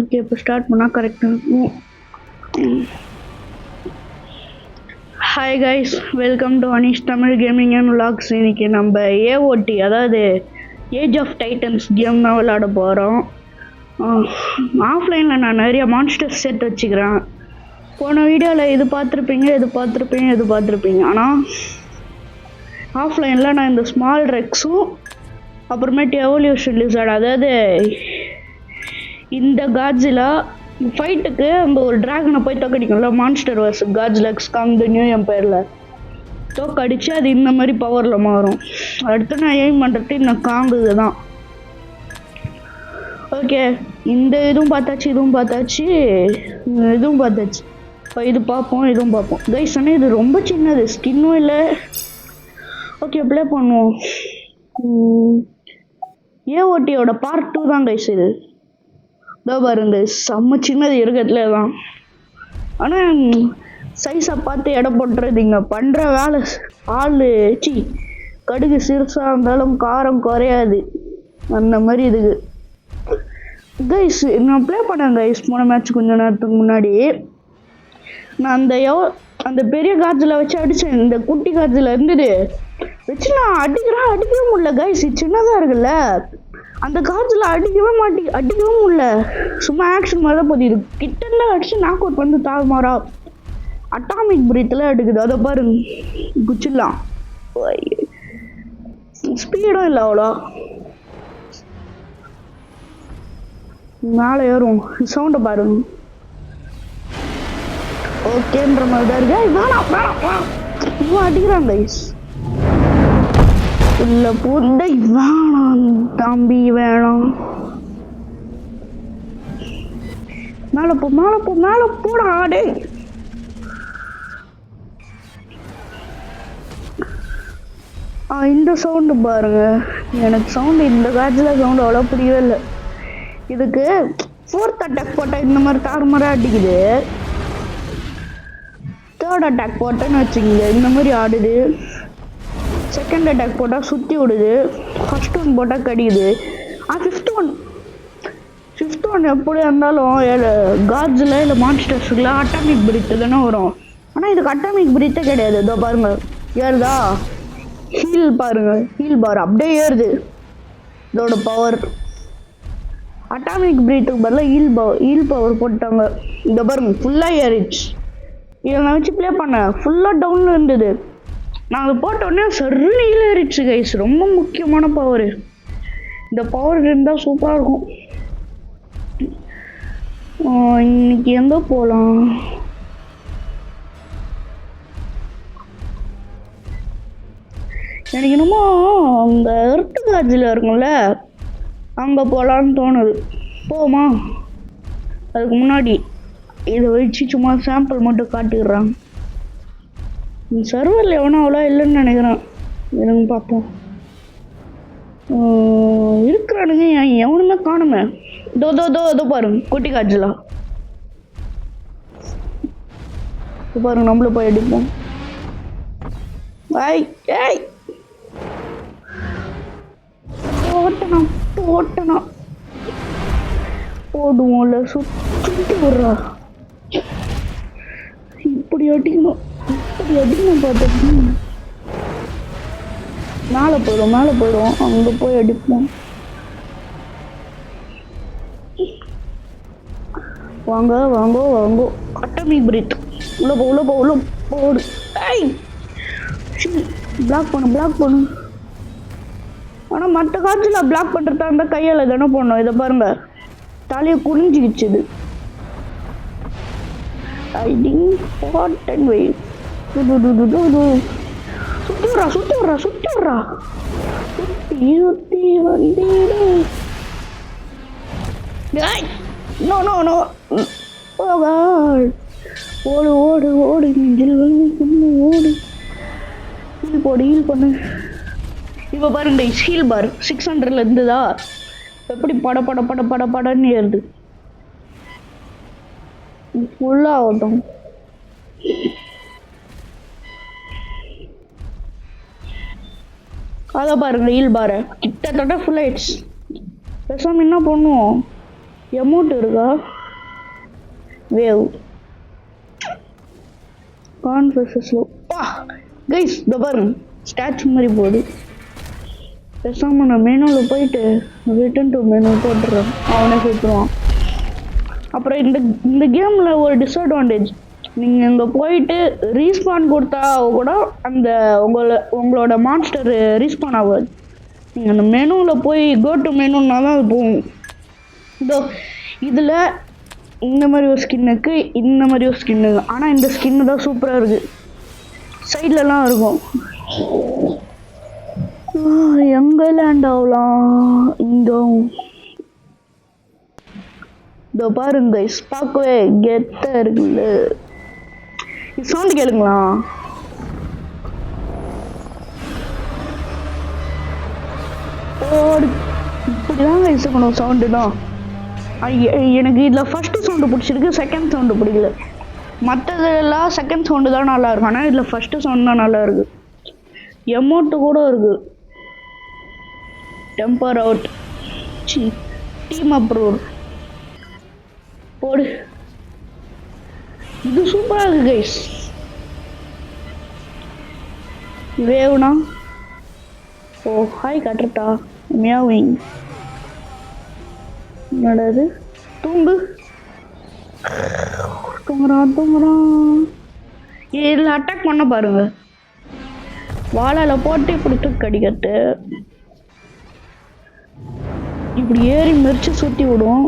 Okay, இப்போ start பண்ணால் கரெக்டாக இருக்கும். Hi guys, welcome to Anish Tamil gaming and vlogs. இன்னைக்கு நம்ம ஏஓடி, அதாவது ஏஜ் ஆஃப் டைட்டன்ஸ் கேம் தான் விளாட போகிறோம். ஆஃப்லைனில் நான் நிறைய மான்ஸ்டர்ஸ் செட் வச்சுக்கிறேன். போன வீடியோவில் இது பார்த்துருப்பீங்க. ஆனால் ஆஃப்லைனில் நான் இந்த ஸ்மால் ரெக்ஸும் அப்புறமேட்டு எவல்யூஷன் லிசர்ட், அதாவது இந்த காட்ஸிலா ஃபைட்டுக்கு அந்த ஒரு டிராகனை போய் தோக்கடிக்கும்ல, மான்ஸ்டர் வர்ஸ் காட்ஸ்லக்ஸ் காங் தி நியூ எம்பையரில் தோக்கடிச்சு அது இந்த மாதிரி பவரில் மாறும். அடுத்து நான் எய்ம் பண்ணுறது இந்த காங்கு தான். ஓகே, இந்த இதுவும் பார்த்தாச்சு. இப்போ இது பார்ப்போம் கைஸ். ஆனால் இது ரொம்ப சின்னது, ஸ்கின்னும் இல்லை. ஓகே, ப்ளே பண்ணுவோம். ஏஓடியோட பார்ட் 2 தான் கைஸ் இது. இதோ பாருங்க, செம்ம சின்னது இருக்கிறதுல தான். ஆனால் சைஸை பார்த்து எடை போட்டுறதுங்க. பண்ணுற வேலை கடுகு சிறுசாக இருந்தாலும் காரம் குறையாது, அந்த மாதிரி இதுக்கு. கைஸ் நான் ப்ளே பண்ணேன் கைஸ், போன மேட்ச் கொஞ்ச நேரத்துக்கு முன்னாடி. நான் அந்த பெரிய காஜில் வச்சு அடித்தேன். இந்த குட்டி காஜில் இருந்தது வச்சு நான் அடிக்கவே முடியல கைஸ். சின்னதாக இருக்குல்ல, அந்த காலத்தில் அடிக்கவே முடியல. சும்மா ஆக்ஷன் மாதிரி தான் போகுது. இது கிட்ட அடிச்சு நாக் அவுட் பண்ணி தாழ்மாறா அட்டாமிக் பிரீத்தில் எடுக்குது. அதை பாருங்க, குச்சிடலாம். ஸ்பீடும் இல்லை அவ்வளோ. மேலே ஏறும், சவுண்டை பாருங்க. ஓகேன்ற மாதிரி தான் இருக்கு. வேணாம் இவன் அடிக்கிறான் கைஸ். இல்லை புண்டை வேணாம் தம்பி, வேணாம். மேலே போடா ஆடே. இந்த சவுண்டு பாருங்க, எனக்கு சவுண்டு இந்த காட்சியில் சவுண்டு அவ்வளோ பிடிக்கவே இல்லை. இதுக்கு 4th அட்டாக் போட்டால் இந்த மாதிரி தாறுமாறாக அடிக்குது. 3rd அட்டாக் போட்டேன்னு வச்சுக்கிங்க, இந்த மாதிரி ஆடுது. 2nd அட்டாக் போட்டால் சுற்றி விடுது. 1st ஒன் போட்டால் கடிக்குது. 5th ஒன் எப்படி இருந்தாலும் காட்ஸில் இல்லை மான்ஸ்டர்ஸுக்குலாம் அட்டாமிக் பிரீத்து தானே வரும். ஆனால் இதுக்கு அட்டாமிக் பிரீத்தே கிடையாது. இதோ பாருங்க, ஏறுதா ஹீல் பார் அப்படியே ஏறுது. இதோட பவர் அட்டாமிக் பிரீத்துக்கு பதிலாக ஹீல் பவர் போட்டாங்க. இதோ பாருங்க, ஃபுல்லாக ஏறிச்சு. இதை நான் வச்சு ப்ளே பண்ணேன், ஃபுல்லாக டவுனில் இருந்தது. நாங்கள் போட்டோடனே சர்ன்னு ஏறிடுச்சு கைஸ். ரொம்ப முக்கியமான பவர். இந்த பவர் இருந்தால் சூப்பராக இருக்கும். இன்னைக்கு எங்கே போகலாம்? எனக்கு என்னமோ அந்த எர்த்து காட்சியில் இருக்கும்ல, அங்கே போகலான்னு தோணுது. போமா? அதுக்கு முன்னாடி இதை வச்சு சும்மா சாம்பிள் மட்டும் காட்டிடுறாங்க. சர்வரில் எவனோ அவ்வளோ இல்லைன்னு நினைக்கிறேன். எனக்கு பார்ப்போம். இருக்கிறானுங்க, எவனுமே காணுமே. இதோ பாருங்க, குட்டி காய்ச்சலா பாருங்க. நம்மளும் போய் அடிப்போம். போட்டனா போடுவோம்ல, சுற்றி விடுறா. இப்படி அடிக்கணும் பார்த்து மேலே போயிடும். அங்கே போய் அடிப்போம். வாங்க. அட்டாமிக் பிரீத் உள்ள போடு. பிளாக் பண்ணு. ஆனால் மற்ற காட்சியில் பிளாக் பண்ணுறதா இருந்தால் கையால் தானே போடணும். இதை பாருங்க, தலையை குனிஞ்சிக்கிச்சுது. சுத்தி விட்றா. சுத்தி வந்தீடு. நோ. ஓடு நெஞ்சில் ஓடு. ஹீல் பண்ணு. இப்போ பாருங்க, ஹீல் பார் 600ல் இருந்ததா, எப்படி படன்னு ஏறுது. ஃபுல்லாக ஆகட்டும். அதை பாருங்க, ஹீல் பாரு கிட்டத்தட்ட ஃபுல் ஆயிடுச்சு. பேசாமல் என்ன பண்ணுவோம், எமௌண்ட் இருக்கா? வேவ் கான்ஃபரன்ஸ்ல கைஸ் இந்த பாருங்க ஸ்டாச்சு மாதிரி போகுது. பேசாம நான் மெனுவில் போயிட்டு ரிட்டன் டு மெனு போட்டுறேன், அவனே சேர்த்துருவான். அப்புறம் இந்த கேமில் ஒரு டிஸ்அட்வான்டேஜ், நீங்கள் இங்கே போயிட்டு ரீஸ்பான் கொடுத்தா கூட அந்த உங்களோட மான்ஸ்டர் ரீஸ்பான் ஆகாது. நீங்கள் அந்த மெனுவில் போய் கோ டு மெனுன்னா தான் அது போகும். இதோ இதில் இந்த மாதிரி ஒரு ஸ்கின்னுக்கு இந்த மாதிரி ஒரு ஸ்கின்னு, ஆனால் இந்த ஸ்கின்னு தான் சூப்பராக இருக்குது. சைட்லலாம் இருக்கும். எங்கே லேண்ட் ஆகலாம்? இங்கே இதோ பாருங்க பார்க்கவே கெத்தாக இருக்குல்ல. சவுண்டு கேளுங்களா? இப்படிதாங்க இசக்கணும் சவுண்டு தான். எனக்கு இதில் ஃபஸ்ட்டு சவுண்டு பிடிச்சிருக்கு, செகண்ட் சவுண்டு பிடிக்கல. மற்றதெல்லாம் செகண்ட் சவுண்டு தான் நல்லா இருக்கும், ஆனால் இதில் ஃபஸ்ட்டு சவுண்டு தான் நல்லா இருக்கு. எமௌண்ட்டு கூட இருக்கு. டெம்பர் அவுட், டீம் அப்ரூவ் போடு. இது சூப்பராக இருக்கு கைஸ். வேவ்னா ஓ ஹாய் கட்டுறட்டா மியாவிங். என்னது தூங்கு தூங்குறான். இதில் அட்டாக் பண்ண பாருங்க, வாழால போட்டு இப்படி தூக்கி அடிக்கிறது, இப்படி ஏறி மெரிச்சு சுற்றி விடும்.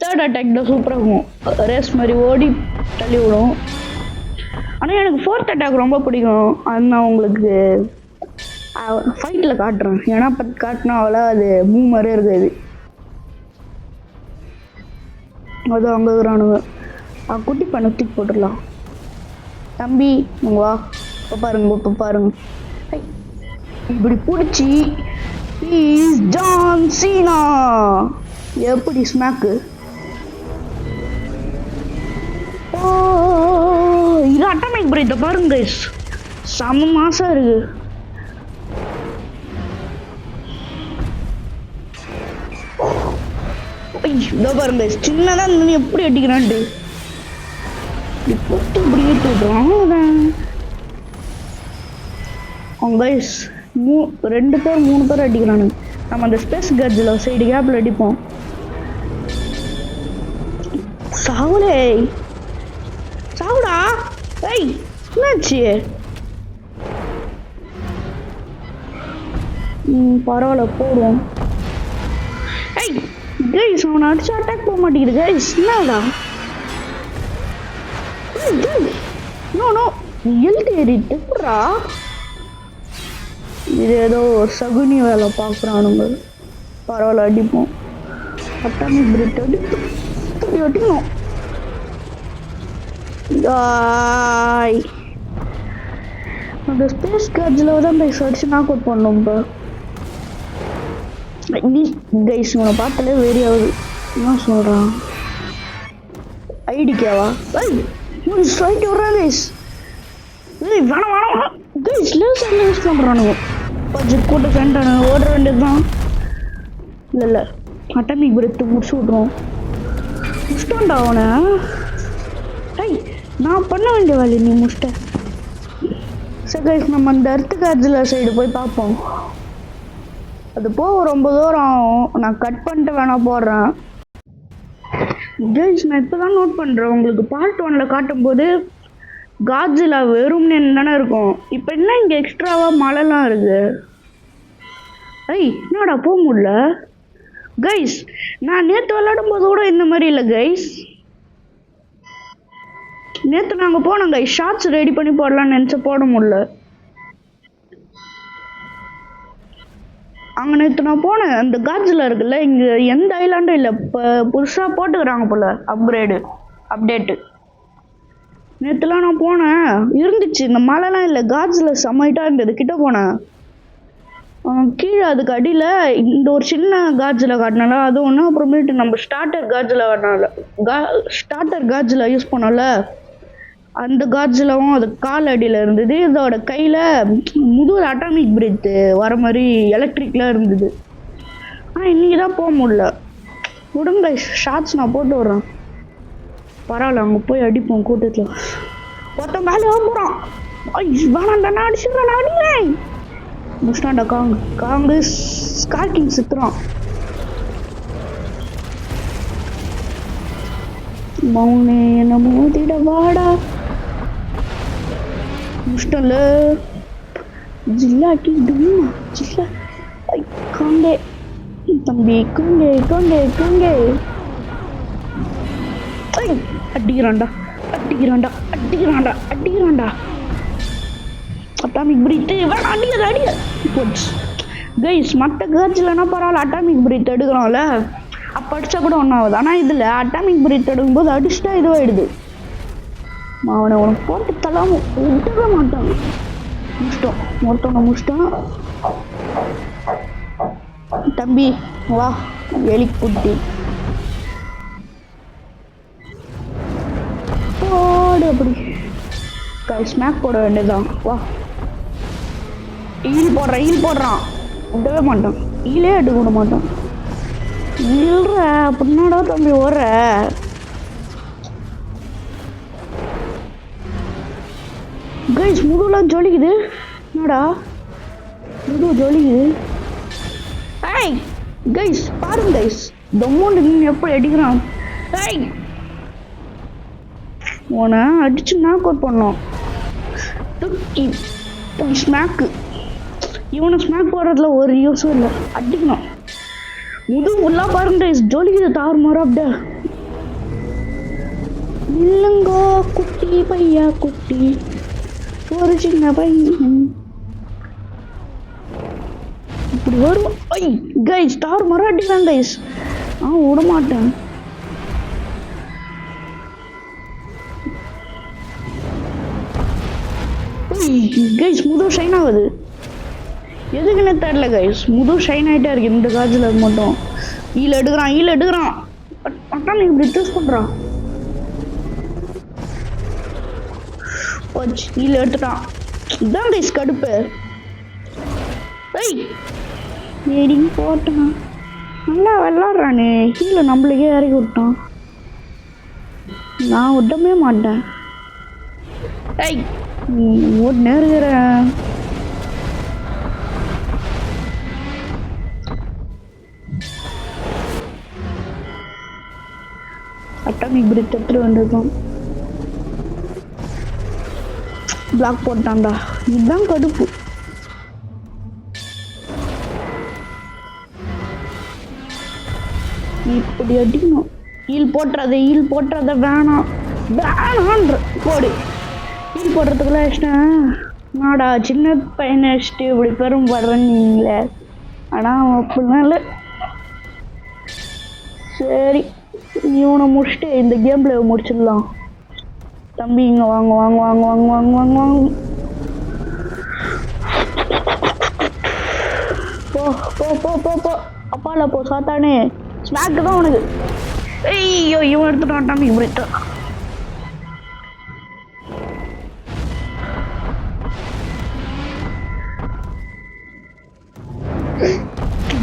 தேர்ட் அட்டாக் தான் சூப்பராக இருக்கும், ரேஸ் மாதிரி ஓடி தள்ளி விடும். ஆனால் எனக்கு ஃபோர்த் அட்டாக் ரொம்ப பிடிக்கும். அது நான் உங்களுக்கு ஃபைட்டில் காட்டுறேன், ஏன்னா பத்து காட்டினா அவ்வளோ அது மூ மாதிரியே இருக்காது. அது அங்கே இருக்கிறானுங்க. குட்டி பண்ண தூக்கி போட்டுடலாம். தம்பி வா, இப்போ பாருங்க இப்படி பிடிச்சி ஜான் சீனா எப்படி ஸ்மாக்கு. இது அட்டாமிக் பிரேக் பாருங்க செம மாசா இருக்கு. இதோ பாருங்க சின்னதா இருந்து எப்படி அடிக்கிறான்ட்டு இப்படி ஏற்றுறான். ரெண்டு பேர் மூணு பேர் அடிக்கிறானுங்க. நம்ம அந்த ஸ்பேஸ் கட்ஜில் சைடு கேப்பில் அடிப்போம். சாவுலே சாவுடா. ஏய் என்னாச்சு? பரவாயில்ல போடுவோம். ஏய் கைஸ் அவனை அடிச்சு அட்டாக் போக மாட்டேங்குது கைஸ். என்னடா நோ எழுதி ஏறிட்டு எப்படா? இது ஏதோ சகுனி வேலை பார்க்குறானுங்க. பரவாயில்ல அடிப்போம். அட்டாமிக் பிரேக் அடிக்கணும். அந்த ஸ்பேஸ் கார்ட்ஸில் தான் கைஸ் அடிச்சு நாக் அவுட் பண்ணோம். இப்போ கைஸ் உன்னை பார்த்தாலே வெறி ஆகுது. என்ன சொல்கிறான்? ஐடிக்காவா? ஸ்ட்ரைட் விட்றான் கைஸ். வேணாம் கைஸ் லேசரில் யூஸ் பண்ணுறானுங்க. பட்ஜெட் கூட்ட ஃப்ரெண்டானுங்க ஓடுற வேண்டியது தான். இல்லை அட்டாமிக் பிரேக் முடிச்சு விட்ருவோம். முடிச்சிட்டான்டா அவனை. ஐய் நான் பண்ண வேண்டிய வேலை நீ முடிச்சிட்ட. சரி கைஸ் நம்ம அந்த எர்த்து கார்ட்ஸில் சைடு போய் பார்ப்போம். அது போக ரொம்ப தூரம் ஆகும். நான் கட் பண்ணிட்டு வேணா போடுறேன். கைஸ் நான் இப்போ தான் நோட் பண்ணுறேன், உங்களுக்கு பார்ட் 1ல் காட்டும்போது காட்ஸிலா வெறும்னு தானே இருக்கும். இப்போ என்ன இங்கே எக்ஸ்ட்ராவாக மழைலாம் இருக்கு. ஐய் என்னடா போக முடியல கைஸ். நான் நேற்று விளையாடும் போது கூட இந்த மாதிரி இல்லை கைஸ். நேற்று நாங்கள் போனோம் கைஸ், ஷார்ட்ஸ் ரெடி பண்ணி போடலான்னு நினச்சா போட முடியல. அங்கே நேற்று நான் போனேன் அந்த காட்ஸில் இருக்குல்ல, இங்கே எந்த ஐலாண்டும் இல்லை. இப்போ புதுசாக போட்டுக்கிறாங்க போல் அப்டேட்டு. நேற்றுலாம் நான் போனேன் இருந்துச்சு, இந்த மழைலாம் இல்லை. காட்ஸில் செம்மைட்டாக இருந்தது. கிட்ட போனேன் கீழே அதுக்கு அடியில் இந்த ஒரு சின்ன காட்ஸில் காட்டினால அது ஒன்று. அப்புறமேட்டு நம்ம ஸ்டார்டர் காட்ஸில் யூஸ் பண்ணோம்ல, அந்த காட்ஸிலவும் அது கால் அடியில் இருந்தது. இதோட கையில் முதுகு அட்டாமிக் பிரேக் வர மாதிரி எலக்ட்ரிக்லாம் இருந்தது. ஆனால் இன்றைக்கி தான் போக முடியல. உடம்பு ஷார்ட்ஸ் நான் போட்டு விட்றேன். பரவாயில்ல, அங்கே போய் அடிப்போம் கூட்டத்தில். ஒருத்தன் மேலே போகிறான். வேணாண்டா, நான் அடிச்சுடுறேன், நான் அடிக்கிறேன். முடிச்சிட்டான்டா. காங்கிரஸ் ஸ்கார்கிங் சுத்துறான். மௌனே என்ன மோதிட வாடா. முடிச்சிட்டல. ஜில்லாட்டி டுமா ஜில்லா. காங்கே தம்பி, குங்கே குங்கே குங்கே. அடிக்கிறான்டா அடிக்கிறான்டா அடிக்கிறான்டா அடிக்கிறான்டா. அட்டாமிக் பிரீத் வேணாம், அடிக்காத அடிக்க போச்சு. கைஸ் மற்ற கேர்ள்ஸ்லன்னா பரவாயில்ல, அட்டாமிக் பிரீத் எடுக்கிறோம்ல, அப்போ அடிச்சா கூட ஒன்றாகுது. ஆனால் இதில் அட்டாமிக் பிரீத் எடுக்கும்போது அடிச்சுட்டா இதுவாகிடுது. அவனை உனக்கு போட்டு தள்ளாம விடவே மாட்டான். முடிச்சிட்டோம், ஒருத்தவனை முடிச்சிட்டான். தம்பி வா, எலிக்குட்டி போடு. அப்படி ஸ்மாக் போட வேண்டியதுதான். வா, ஈல் போடுறான். விடவே மாட்டான், ஈலே எடுக்க விட மாட்டான். இல்ல அப்படின்னாடா தம்பி ஓடுற. கைஸ் முதுகுலாம் ஜொலிக்குது. என்னடா முதுகு ஜொலிக்குது. ஏய் கைஸ் பாருங்க கைஸ், டொமோண்டு நீ எப்படி அடிக்கிறான். ஏய் உன அடிச்சு நாக் அவுட் பண்ணோம். தூக்கி ஸ்மாக்கு. இவனை ஸ்மாக் போடுறதுல ஒரு யூஸும் இல்லை, அடிக்கணும். முதுகு ஃபுல்லா பாருங்க கைஸ், ஜொலிக்குது தாறுமாறா. அப்படியே இல்லங்கோ குட்டி பையா குட்டி, ஒரு சின்ன பையன் இப்படி வரும். ஐ கைஸ் தாறுமாறா அடிக்கிறான் கைஸ். விட மாட்டேன். கைஸ் முதுகு ஷைன் ஆகுது, எதுக்குன்னு தெரியல கைஸ். முதுகு ஷைன் ஆகிட்டே இருக்கு இந்த காஜில் மட்டும். ஈல எடுக்கிறான். அட்டான் இப்படி சூஸ் பண்ணுறான். ஈல எடுத்துட்டான். இதான் கைஸ் கடுப்பு. ஏடி போட்டான், நல்லா விளாட்றானே. கீழே நம்மளுக்கே இறக்கி விட்டான். நான் விடவே மாட்டேன். ஒரு நேருகிறேன். அட்டாமிக் பிரீத் எடுத்துட்டு வந்திருக்கோம். பிளாக் போட்டான்டா. இதுதான் கடுப்பு. இப்படி அடிக்கணும். ஈல் போட்டுறத வேணான்ற போடு. ஈல் போடுறதுக்குள்ள இஷ்டம். நாடா சின்ன பையனை வச்சுட்டு இப்படி பெரும் படுறேன்னீங்களே. ஆனால் அவன் அப்படிலாம் இல்லை. சரி, இவனை முடிச்சுட்டு இந்த கேம் பிளே முடிச்சிடலாம். தம்பி இங்கே வாங்க. போ அப்பால போ சாத்தானே. ஸ்நாக்கு தான் உனக்கு. ஐயோ இவன் எடுத்துட்டான் டாமிக் பிரீத்.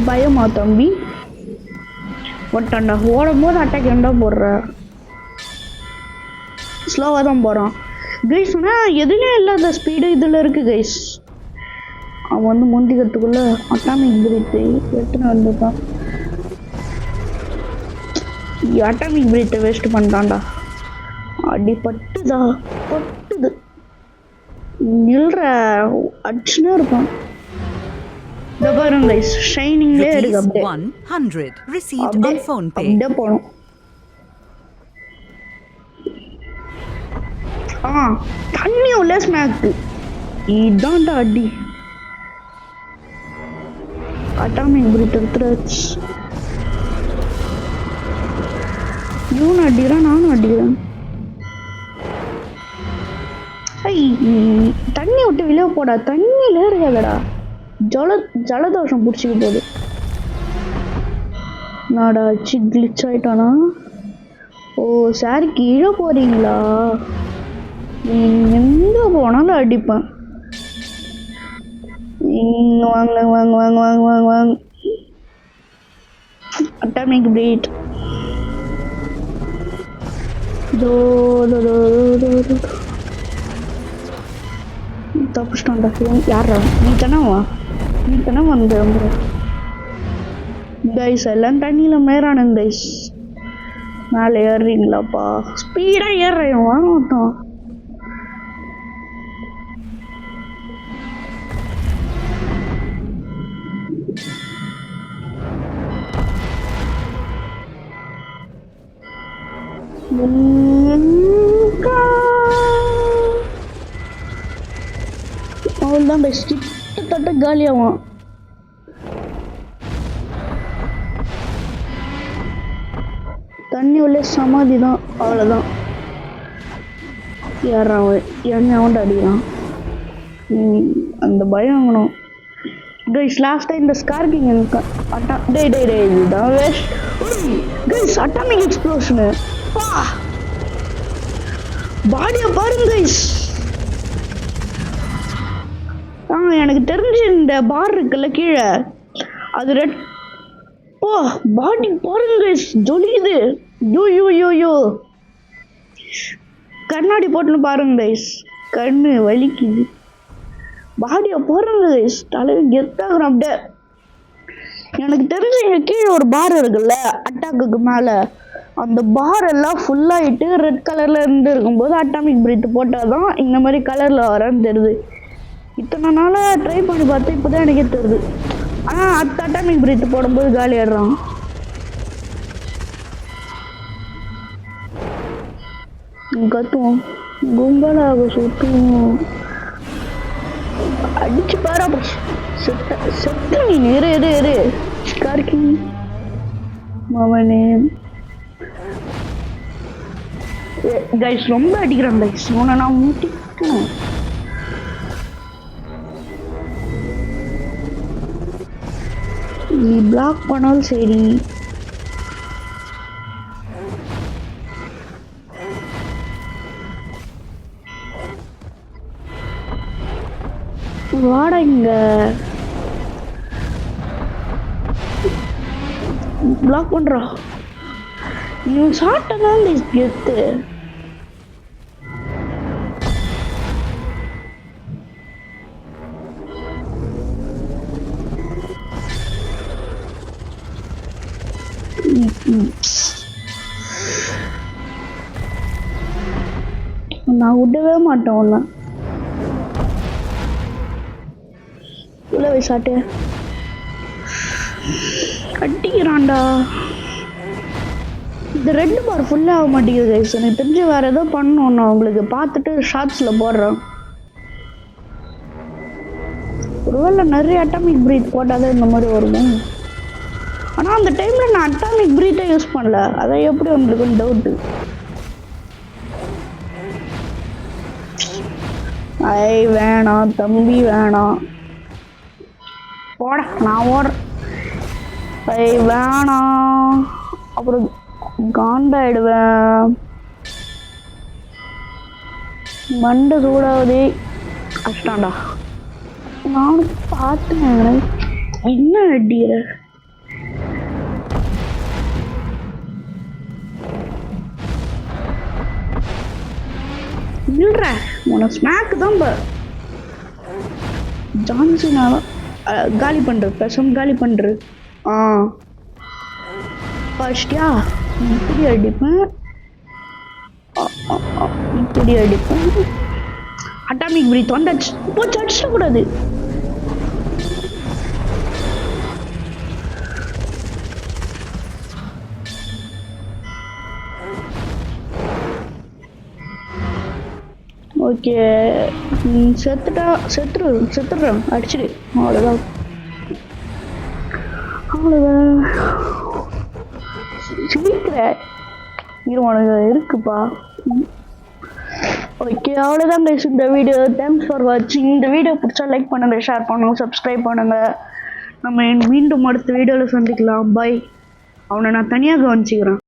பயமா தம்பி? ஒட்டாண்டா ஓடும் போது அட்டாக் ஏண்டா போடுற? ஸ்லோவாக தான் போகிறான் கைஸ். ஆனால் எதுவுமே இல்லாத ஸ்பீடு இதில் இருக்குது கைஸ். அவன் வந்து முந்திக்கிறதுக்குள்ள அட்டாமிக் பிரீத்தை எடுத்துன்னு வந்துட்டான். அட்டாமிக் பிரீத்தை வேஸ்ட் பண்ணுறான்டா. அடி பட்டுது. நில்ற அடிச்சுனே இருப்பான். இந்த பாருங்க கைஸ், ஷைனிங்லேயே இருக்கு. அப்படியே 100 received on phone pay. அப்படியே போகணும். தண்ணி உள்ள ஸ்நாக்கு. இதான்டா அடி. அட்டாமிக் பிரீத் எடுத்துருச்சு. இவனும் அடிக்கிறான், நானும் அடிக்கிறேன். தண்ணி விட்டு வெளியே போடா. தண்ணியில இருக்காதடா. ஜலதோஷம் பிடிச்சிக்க போகுது. நாடா கிளிச் ஆயிட்டானா? ஓ சார் கீழே போறீங்களா? எங்க போனாலும் அடிப்பேன். வாங்க. அட்டாமிக் பிரீத் தோ தோ தோ தோ தோ. தப்பிச்சிட்டான்டா. யாரா நீ தானே வந்து கைஸ் எல்லாம் தண்ணியில் மேறானுங்க கைஸ். மேலே ஏறுறீங்களாப்பா? ஸ்பீடாக ஏறுறேன் வாங்கட்டும். அவ்வளோதான் பெஸ்ட். கிட்டத்தட்ட காலியாகும். தண்ணி உள்ளே சமாதி தான். அவ்வளோதான். யாரான் என்ன அவன்ட்டு அடிக்கிறான். அந்த பயம் வாங்கணும் கைஸ். லாஸ்ட்டாக இந்த ஸ்கார்பிங் எனக்கு இதுதான் வேஸ்ட் கைஸ். அட்டாமிக் எக்ஸ்ப்ளோஷனு பாடியை பாருங்க கைஸ். எனக்கு தெரிஞ்சு இந்த பார் இருக்குல்ல கீழே அது ரெட். பாடி பாருங்க கைஸ் ஜொலிக்குது. யோ கண்ணாடி போட்டுன்னு பாருங்க கைஸ். கண்ணு வலிக்குது. பாடியை பாருங்க கைஸ். தலையை கெத்தாகிறோம் அப்படியே. எனக்கு தெரிஞ்சு இங்கே கீழே ஒரு பார் இருக்குல்ல அட்டாக்குக்கு மேலே, அந்த பார் எல்லாம் ஃபுல்லாகிட்டு ரெட் கலரில் இருந்து இருக்கும்போது அட்டாமிக் பிரீத் போட்டால் தான் இந்த மாதிரி கலரில் வரன்னு தெரியுது. இத்தனை நாளாக ட்ரை பண்ணி பார்த்து இப்போ தான் எனக்கே தெரியுது. ஆனால் அடுத்த அட்டாமிக் பிரீத் போடும்போது காலி ஆடுறான். கத்துவோம் கும்பலாக சுற்றுவோம். அடிச்சு பாரு. செத்து நீ இரு கார்கி மவனே. கைஸ் ரொம்ப அடிக்கிறான் கைஸ். உன்னை நான் மூட்டிட்டேன். நீ பிளாக் பண்ணாலும் சரி. வாடா இங்க. பிளாக் பண்றா. நீ சாப்பிட்டதான் கெத்து. நான் விடவே மாட்டேன் உன்ன. உள்ள போய் சாட்டு அடிக்கிறான்டா. இந்த ரெட் பார் ஃபுல்லாக ஆக மாட்டேங்குது கைஸ். எனக்கு தெரிஞ்சு வேற ஏதோ பண்ணணும். நான் உங்களுக்கு பார்த்துட்டு ஷார்ட்ஸில் போடுறேன். ஒருவேளை நிறைய அட்டாமிக் பிரீத் போட்டால் தான் இந்த மாதிரி வருமா? ஆனால் அந்த டைமில் நான் அட்டாமிக் பிரீத்தை யூஸ் பண்ணல. அதை எப்படி உங்களுக்கு டவுட்டு. வேணாம் தம்பி வேணாம். போட நான் ஓடுறேன். வேணாம் அப்புறம் காண்டாயிடுவேன். மண்டை சூடாகுது. கஷ்டம்டா. நானும் பார்த்தேன். என்ன அடிக்கிற இல்ல உனக்கு ஸ்நாக்கு தான் ஜான்சினாலும் காலி பண்ற. பேசாம காலி பண்ற. ஃபர்ஸ்ட்யா இப்படி அடிப்பேன். இப்படி அடிப்பேன். அட்டாமிக் பிரீத் வந்தாச்சு. போச்சு அடிச்சிடக்கூடாது. ஓகே செத்துடுறேன். அடிச்சிடு. அவ்வளோதான். சீக்கிர உனக்கு இருக்குப்பா. ஓகே அவ்வளோதான் கைஸ் இந்த வீடியோ. தேங்க்ஸ் ஃபார் வாட்சிங். இந்த வீடியோ பிடிச்சா லைக் பண்ணுங்கள், ஷேர் பண்ணுங்கள், சப்ஸ்கிரைப் பண்ணுங்கள். நம்ம மீண்டும் அடுத்த வீடியோவில் சந்திக்கலாம். பாய். அவனை நான் தனியாக கவனிச்சிக்கிறேன்.